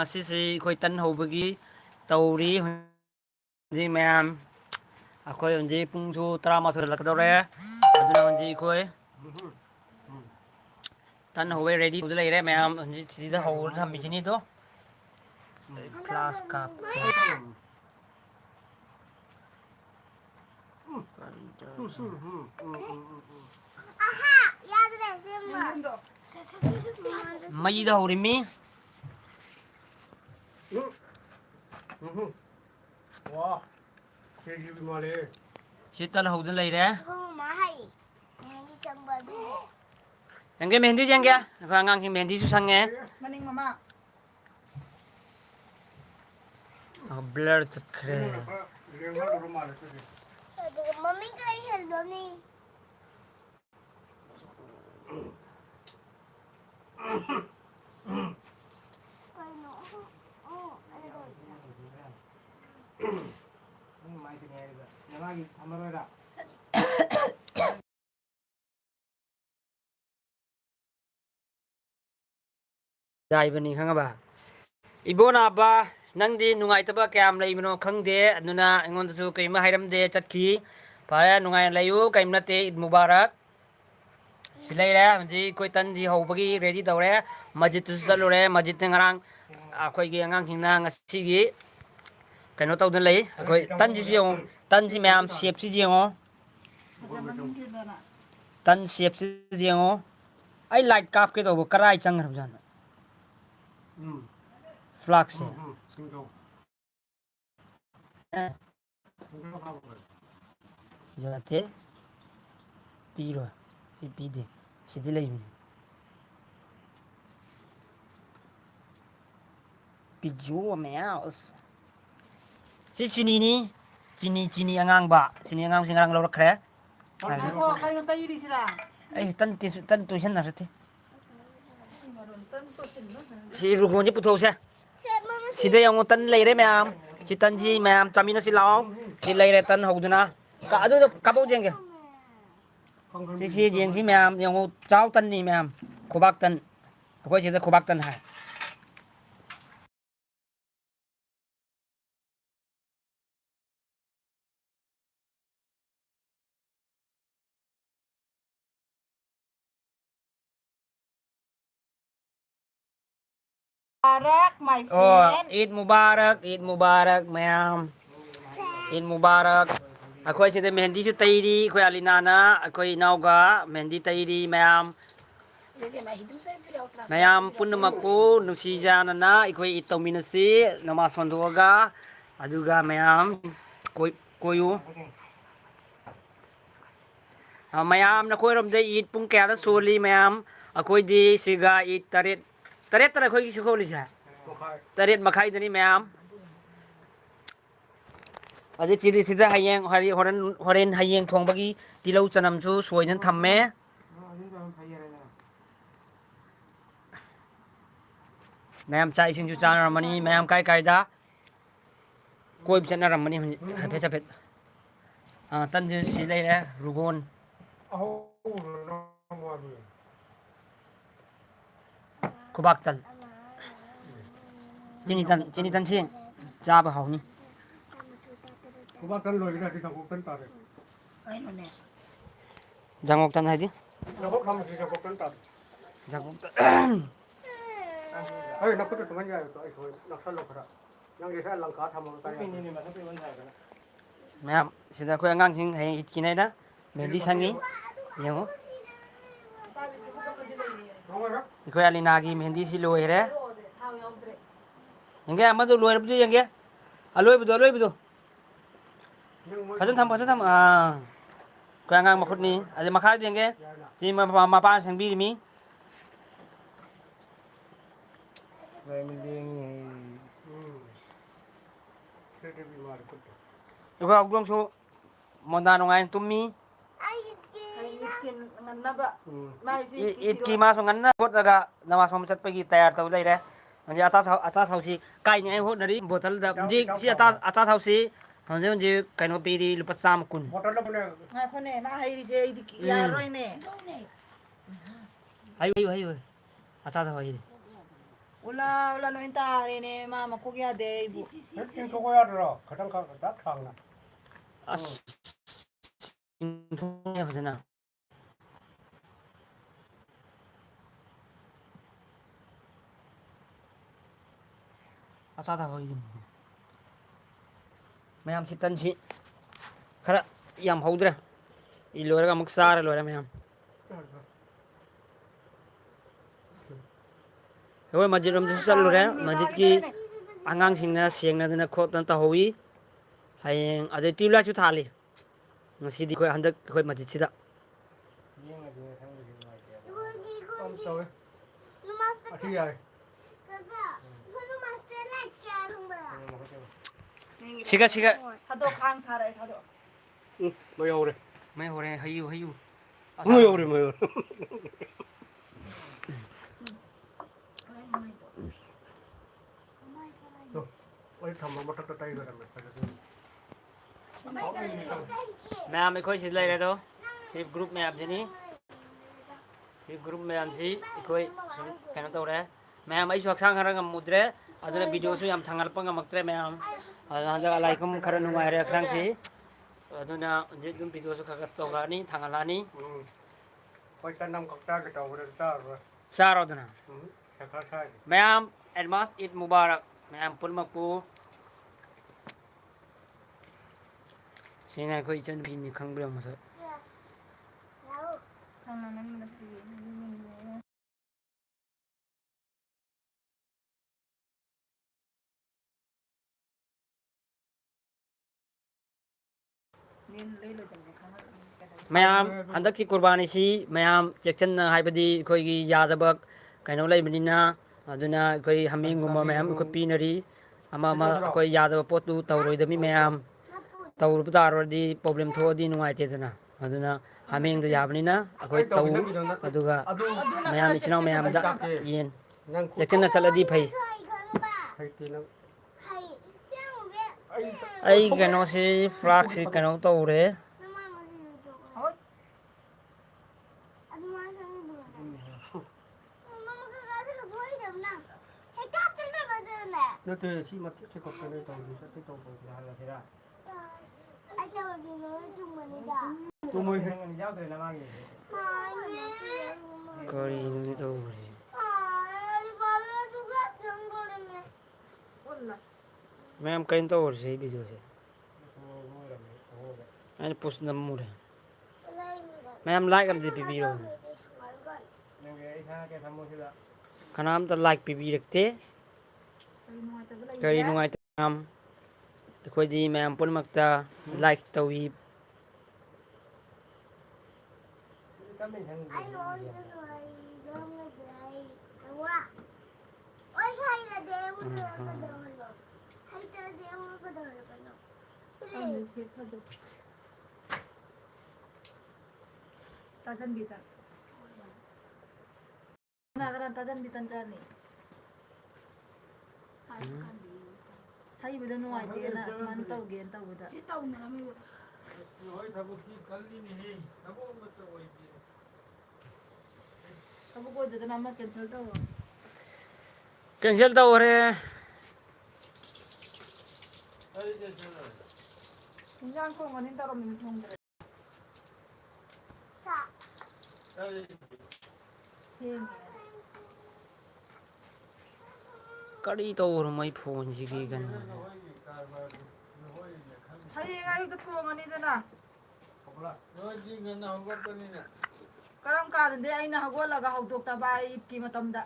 ngasi khoi tan hobagi tauri ji mayam akhoi onji pungju 13 lakdore aduna onji khoi tan howe ready to leire mayam onji sida hol thamijini to class cup mai da horimi wow cái gì mà đi si tan hol leire yang ke mehendi jang kya ngang ki mehendi su sange Maning mama. blur chakre Mami kaya hello ni. dai bani khanga ba ibona ba nangdi nungai taba kyam leibno khangde aduna engon su kaima hairamde chatki pare nungai layu kaimna te id mubarak silai ra ji koi tan ji hobagi ready tawre masjid tu salure masjid te ngarang akhoi gi angang hingna ngasi gi kaino tawdan lei akhoi tan ji yong tan ji myam shape ji yong tan shape ji yong ai light kap ke to karai chang ram jan flag se jate piro pide sidi lei pijo meaus si chini angang ba chini angang singarang lo rakre Oh, kayo tayo rin sila. ai tan tu san na rati si rugonji puthau se sida yang tan leire meam si tan ji meam chamina si lao si leire tan hoduna ka adu ka bo jeng ke si jeng si meam yang chao tan ni meam khobak tan akoi sida khobak tan hai Arak, my oh friend. Eid Mubarak meam Eid Mubarak akoi sida mehendi su tairi akoi alinana akoi nauga mehendi tairi meam mayam punamaku nusijana ikoi itominasi nama sondoga aduga mayam koyu mayam na koirom de eid pung kya soli mayam akoi di siga eid taret tara koi su kholi sa taret makhai dani mayam adi chiri sida hayeng horen hayeng thongbagi tilau chanam su soinan thamme mayam chai sing ju chana ramani mayam kai da koi chana ramani hapet hapet tan ju si lai re rugon kubak tan chini tan sing cha ba hauni Kuba kan lôi ra thì thằng kan tare jangok tan haji nó không thì thằng kan tare jangok ấy nó có cái mình ra rồi thôi nó sao lộc ra yang đi ra lang cá tham một cái này mà nó bị vấn đề rồi mayam sida khoi angang sing hai kinai da mendi sangi yango khoi alina gi mendi si loi re yange amadu loi bu yange aloi bu fajan tham khoi angang makhut ni ade makha yange si ma pa sang bi mi vậy mình đi cái bị mà được khoi agdong so monda no ngai tummi it ki ma so nganna hot daga nama som chat pagi tayar tau lai re anje ata thausi kai ni ai hot nari bottle da ji si ata thausi honje kaino piri lupa sam kun motor lo punya Nga ko ne, mahiri siya idik yaroy ne. ayo ata thau hi Wala no intari ni mama ko kya de ibu. Hindi ko kaya dito. Katang kakatang na. as 인통해 보잖아. 아싸다 거기. Ma'am si tan si khara yam hawdra I loraga maksara lora ma'am hoi masjid rom du sal lora masjid ki angang singna sengna dana khotna ta howi hayeng ade tibla chu thali ngasi di khoi handak khoi masjid sida Ông trời. Namaste. À thì rồi. Kaka. Namaste like share không bà. siga siga Hado khang sarai hado. Mới yêu rồi. mai hore hayu hayu Mới yêu rồi mới yêu. Rồi. Ôi thầm mà bắt tay rồi làm ma'am इखोई si lai do si group ma'am jini si group ma'am si इखोई kana tawre ma'am ai suak sang harang mudre aduna video su yam thangal pang maktre ma'am handa alaikum khara nungai re khang si aduna jidum video su khagat tawrani thangalani Quay ta năm cọc ta cái tàu rồi ta rồi. saro duna Sẽ khá sai. Ma'am advance Eid Mubarak ma'am pun makpu sina khoi chan bi ni khang bra masa Đâu. Sang nan man nin lei lo jang khang. Ma'am अंदर की कुर्बानी सी ma'am चेक्शन हाइबदी कोई की यादबक कनो लेबनिना अदुना कोई humming गुमा ma'am को पीनरी अमा कोई यादव पोतु तौरोइदमी मैम तौरु तारोदी प्रॉब्लम थोदी नुआइतेदना अदुना हमिंग द याबनिना कोई तौ अदुगा मैम इचना मैम दा येन Nang चेक्शन चलदी फै Hay không bà. hay tí nó. Hay. Xem một biết. ai कनो से फ्लाक से कनो तौरे Mama mà đi được rồi. Hoi. Anh nói sao đi được. Mama cứ gái cái dối điểm nào. Hay cáp trên đây bao giờ nè. Nó thì chỉ mà chỉ có cái này tàu thì sẽ cái tàu của là thế ra. Anh đâu đi nói chung mình đi cả. Tôi mới hàng giao tới làm ăn gì. Hai mẹ. कोरी नु तौरे Hai đi vào đây tôi gắt trong cô lên nè. Wala. Ma'am कहीं तौर से video से anh post nam mure ma'am like am di pibi ro Nhưng cái khác cái tham mưu thế là. kanam ta like pibi rakte kari nungai tam khoi di ma'am pun makta like tawi Các mình hàng. Anh ơi cái rồi, đông cái rồi. Đúng ạ. Ôi hay là đeo cái đồ rồi. Hay ta đeo cái đồ rồi nó. Ang sit hado. Tajan bitan. Nagaran tajan bitan jani. Hay bida no idea na asman taw gen taw bida. Si taw na kami bida. Kamu ko dito naman cancel taw. cancel tawre Kunjang ko nganin taro min thong. Sa. Hen. kari tawr mai phone ji ki gan Hay ayo to ko ngani dana. Karam ka din ay na hagwala ga hawdok ta ba itki matamda.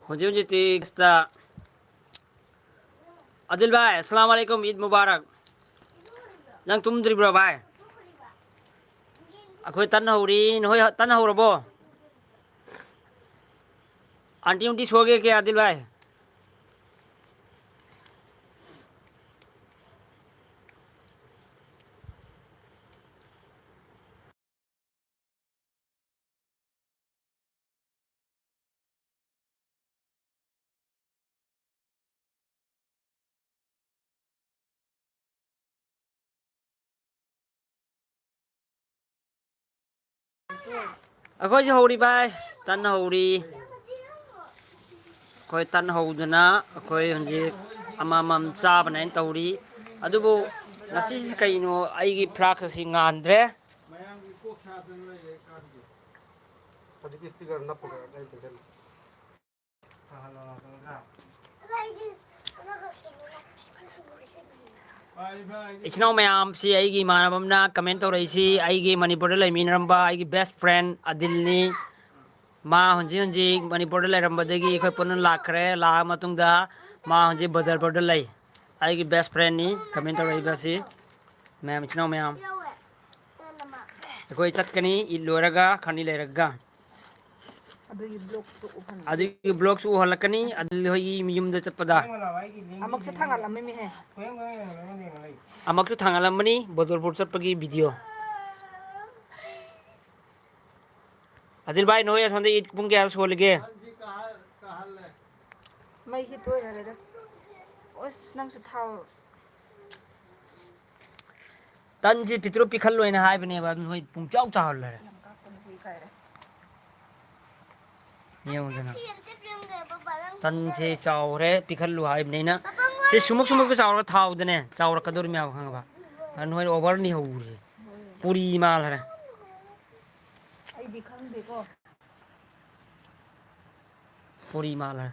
hoje hoje ti sta adil bhai assalamu alaikum Eid Mubarak nang tumdri bro bhai akhoi tan hori noi tan horabo aunty उंटी सो गए क्या आदिल भाई अखोई हौरी भाई तन हौरी अखोई तन हौदना अखोई हंजी अमामम चाबना तौरी अदुबो ngasi kaino aigi frock si ngandre ꯃꯌꯥꯝꯒꯤ ꯀꯣꯛ ꯁꯥꯗꯅ ꯂꯩꯔꯦ ꯀꯥꯟꯗꯤ ꯍꯧꯖꯤꯛꯀꯤ ꯁ꯭ꯇꯤꯀꯔ ꯅꯞꯄꯒ ꯑꯩ ꯇꯦꯟꯁꯟ इचनाव मैम से आईगी मानवमना कमेंट तौरईसी आईगी मणिपुर लेमीनरंबा आईगी बेस्ट फ्रेंड अदिलनी मा हंजी हंजी मणिपुर लेरंबदगी अखोय पुनः लाखरे ला मतुंगदा मा हंजी बदरपुर लई आईगी बेस्ट फ्रेंड नी कमेंट तौरईबासी मैम इचनाव मैम अखोय चटकनी इ लोरगा खनी लेरगा अदुगी ब्लॉग सु हलकनी अदिल होई मियुमदा चटपदा अमक से थांगालम में है अमकसु थांगालमनी बदरपुर चटपगी वीडियो अदिल भाई नोय संदे इत पुंग क्या सोलगे मैं ही तो है रे ओस नंग सु थाव तन से पितरो पिखल लोइना हाय बने बा नोय पुंग चाउ चाहल रे ये होजना तन से चावरे पिखल लो हाय बने ना से सुमुक सुमुक के चावरा थाव दने चावरा कदर म्याव खंगबा नोय ओवर नि होउरे पूरी माल रे आई दिखंग देखो पूरी माल है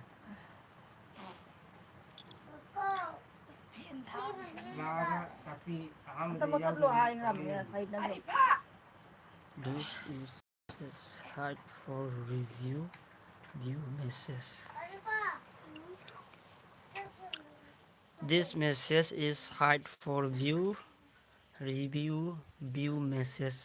तो मतलब लो हाय ngam ya side na This is hide for review view message. This message is hide for view review view message.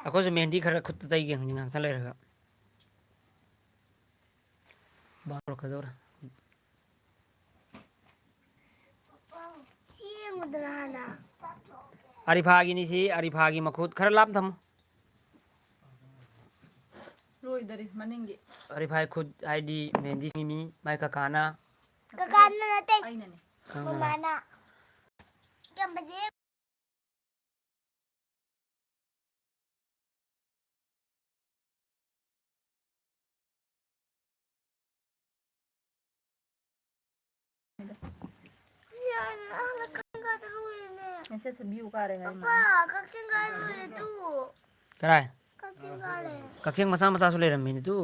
अखोज mehndi खरा खुद तई गे हंगा ता लेरगा बारो कदोर अरिफागी नि सी अरिफागी मखुद खरा लाम थम रोई दरी मनिंगे अरिफाई खुद आईडी मेहंदी सिमी माय काकाना नते आई नने ममाना क्या बजे मैसेज व्यू का रहे है कराय कक्षेंग मसा मसा सु लेरम मिनी तू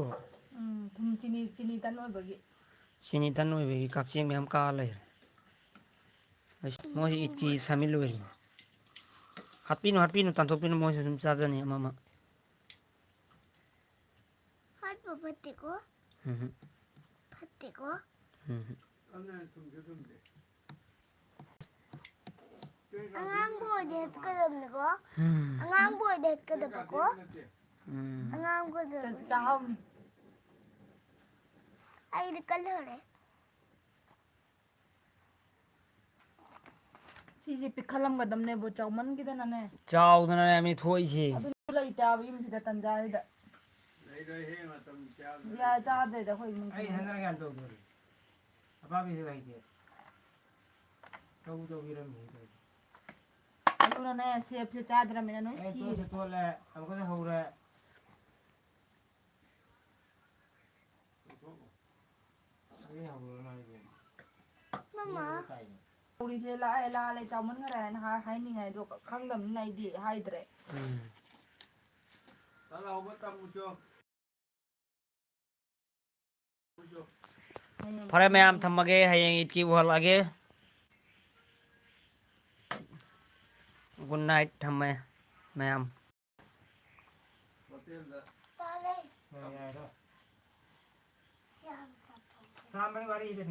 तुम चिनी चिनी तन ओय बगी सिनी तन ओय बेगी कक्षेंग में हम का ले मोहि इतकी शामिल होई हाटपिनो तंथोपिनो मोहि सुम साजनी मामा हाट पपत्ते को फत्ते को angang boy det ka dam ko angang boy det ka dam ko angang ko चाहो ai de color है सीजे पिखलम गदम ने बो चावमन की दना ने चाउदना ने थोई छे अदु लई ताबी मिसिदा तंजाइदा या जा दे दा कोई mun ai hangar gan to dori apa bi se bai ke to biram ni अदु ने सेफ से चादरा में no ai to se to le am ko ho re ai ho re na ni mama पूरी से ला ले चावमन का रहे ना हाय नहीं है जो खंगदम नहीं दी हाय दरे ta la ho ba tam mu cho फरे मैम थमगे हयेंग इतकी वहलागे गुड नाइट थमे ma'am tale sam bari wari de